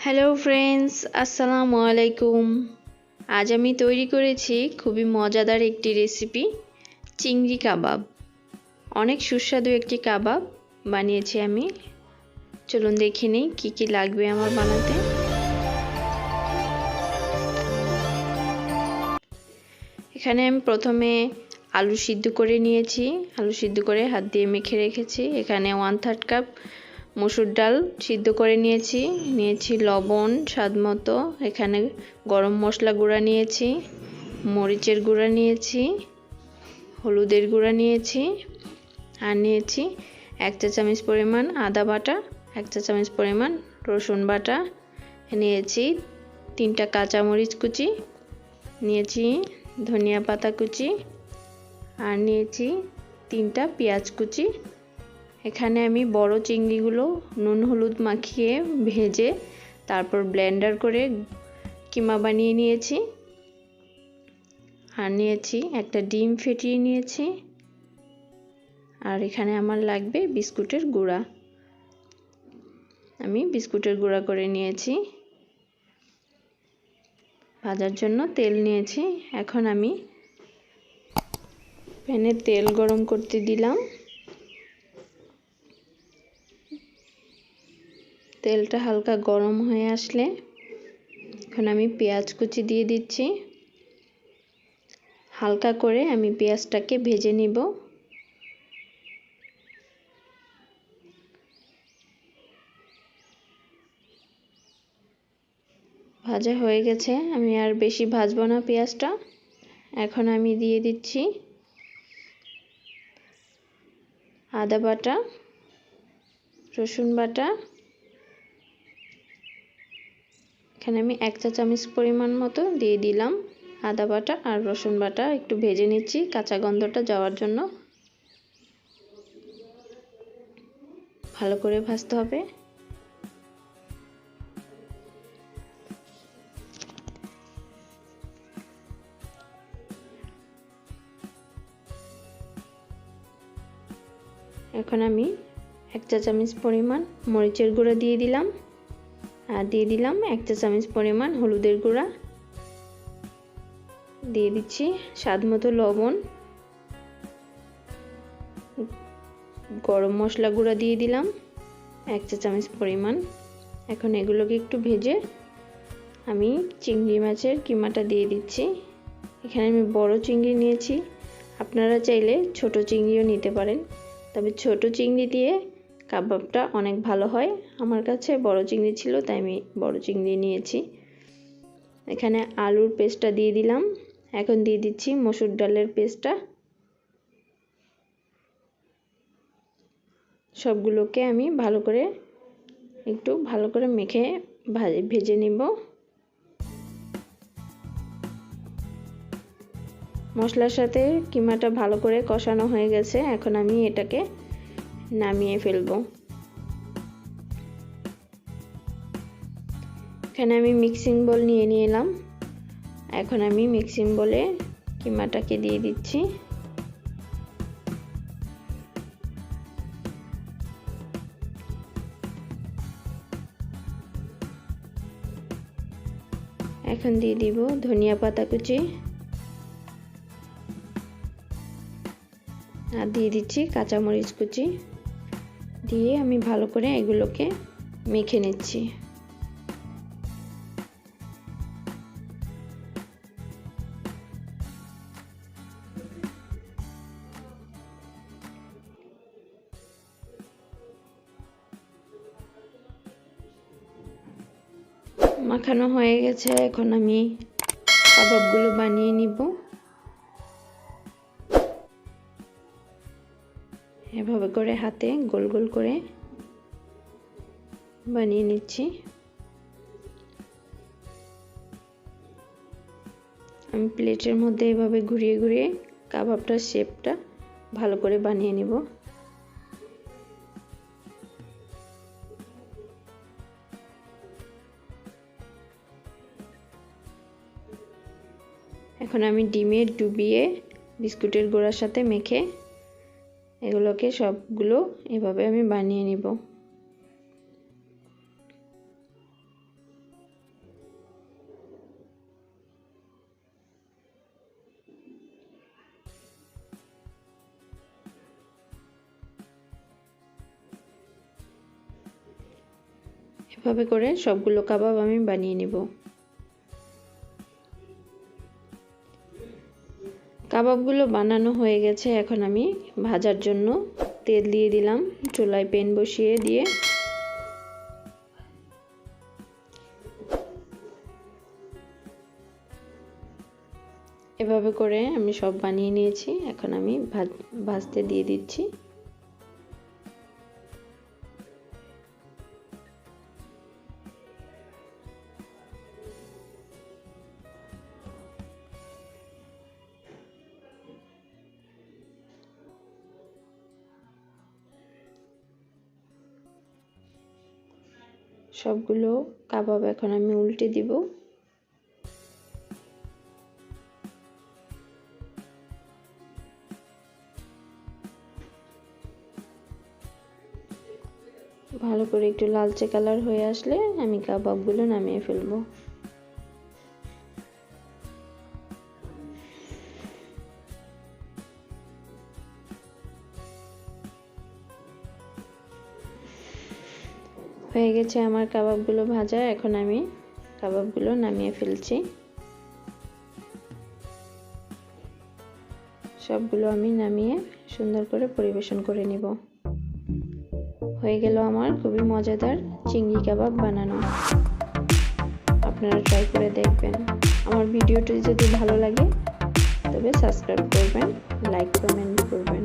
Hello friends, আসসালামু আলাইকুম। আজ আমি তৈরি করেছি খুবই মজাদার একটি রেসিপি, চিংড়ি কাবাব। অনেক সুস্বাদু একটি কাবাব বানিয়েছি আমি। চলুন দেখে নিই কী কী লাগবে আমার বানাতে। এখানে আমি প্রথমে আলু সিদ্ধ করে নিয়েছি। আলু সিদ্ধ করে হাত দিয়ে মেখে রেখেছি। এখানে 1/3 কাপ মসুর ডাল সিদ্ধ করে নিয়েছি লবণ স্বাদমতো। এখানে গরম মশলা গুঁড়া নিয়েছি, মরিচের গুঁড়া নিয়েছি, হলুদের গুঁড়া নিয়েছি, আর নিয়েছি 1 চা চামচ পরিমাণ আদা বাটা, 1 চা চামচ পরিমাণ রসুন বাটা, নিয়েছি 3টা কাঁচামরিচ কুচি, নিয়েছি ধনিয়া পাতা কুচি, আর নিয়েছি 3টা পেঁয়াজ কুচি। এখানে আমি বড় চিংড়িগুলো নুন হলুদ মাখিয়ে ভেজে তারপর ব্লেন্ডার করে কিমা বানিয়ে নিয়েছি। আর নিয়েছি একটা ডিম ফেটিয়ে নিয়েছি। আর এখানে আমার লাগবে বিস্কুটের গুঁড়া। আমি বিস্কুটের গুঁড়া করে নিয়েছি। ভাজার জন্য তেল নিয়েছি। এখন আমি প্যানে তেল গরম করতে দিলাম। তেলটা হালকা গরম হয়ে আসলে এখন আমি পেঁয়াজ কুচি দিয়ে দিচ্ছি। হালকা করে আমি পেঁয়াজটাকে ভেজে নিব। ভাজা হয়ে গেছে, আমি আর বেশি ভাজবো না পেঁয়াজটা। এখন আমি দিয়ে দিচ্ছি আদা বাটা, রসুন বাটা। এখানে আমি 1 চা চামচ পরিমাণ মতো দিয়ে দিলাম আদা বাটা আর রসুন বাটা। একটু ভেজে নিচ্ছি কাঁচা গন্ধটা যাওয়ার জন্য। ভালো করে ভাজতে হবে। এখন আমি 1 চা চামচ পরিমাণ মরিচের গুঁড়া দিয়ে দিলাম, আর দিয়ে দিলাম 1 চা চামচ পরিমাণ হলুদের গুঁড়া, দিয়ে দিচ্ছি স্বাদমতো লবণ, গরম মশলা গুঁড়া দিয়ে দিলাম 1 চা চামচ পরিমাণ। এখন এগুলোকে একটু ভেজে আমি চিংড়ি মাছের কিমাটা দিয়ে দিচ্ছি। এখানে আমি বড় চিংড়ি নিয়েছি, আপনারা চাইলে ছোট চিংড়িও নিতে পারেন, তবে ছোট চিংড়ি দিয়ে কাবাবটা অনেক ভালো হয়। আমার কাছে বড় চিংড়ি ছিল তাই আমি বড় চিংড়ি নিয়েছি। এখানে আলুর পেস্টটা দিয়ে দিলাম। এখন দিয়ে দিচ্ছি মসুর ডালের পেস্টটা। সবগুলোকে আমি ভালো করে মেখে ভেজে নিব। মশলার সাথে কিমাটা ভালো করে কষানো হয়ে গেছে। এখন আমি এটাকে নামিয়ে ফেলব। এখানে আমি মিক্সিং বোল নিয়ে নিলাম। এখন আমি মিক্সিং বোলে কিমাটাকে দিয়ে দিচ্ছি। এখন দিয়ে দিব ধনিয়া পাতা কুচি, আর দিয়ে দিচ্ছি কাঁচামরিচ কুচি। দিয়ে আমি ভালো করে এগুলোকে মেখে নিচ্ছি। মাখানো হয়ে গেছে। এখন আমি কাবাবগুলো বানিয়ে নিব। এভাবে করে হাতে গোল গোল করে বানিয়ে নিচ্ছি। আমি প্লেটের মধ্যে এভাবে ঘুরিয়ে ঘুরিয়ে কাবাবটার শেপটা ভালো করে বানিয়ে নিব। এখন আমি ডিমে ডুবিয়ে বিস্কুটের গুঁড়ার সাথে মেখে এগুলোকে সবগুলো এভাবে আমি বানিয়ে নিব। এভাবে করে সবগুলো কাবাব আমি বানিয়ে নেব। কাবাবগুলো বানানো হয়ে গেছে, এখন আমি ভাজার জন্য তেল দিয়ে দিলাম। চুলায় প্যান বসিয়ে দিয়ে এভাবে করে আমি সব বানিয়ে নিয়েছি। এখন আমি ভাজতে দিয়ে দিচ্ছি। সবগুলো কাবাব এখন আমি উল্টে দিব। ভালো করে একটু লালচে কালার হয়ে আসলে আমি কাবাবগুলো নামিয়ে ফেলবো। হয়ে গেছে আমার কাবাবগুলো ভাজা, এখন আমি কাবাবগুলো নামিয়ে ফেলছি। সবগুলো আমি নামিয়ে সুন্দর করে পরিবেশন করে নিব। হয়ে গেল আমার খুবই মজাদার চিংড়ি কাবাব বানানো। আপনারা ট্রাই করে দেখবেন। আমার ভিডিওটি যদি ভালো লাগে তবে সাবস্ক্রাইব করবেন, লাইক কমেন্ট করবেন।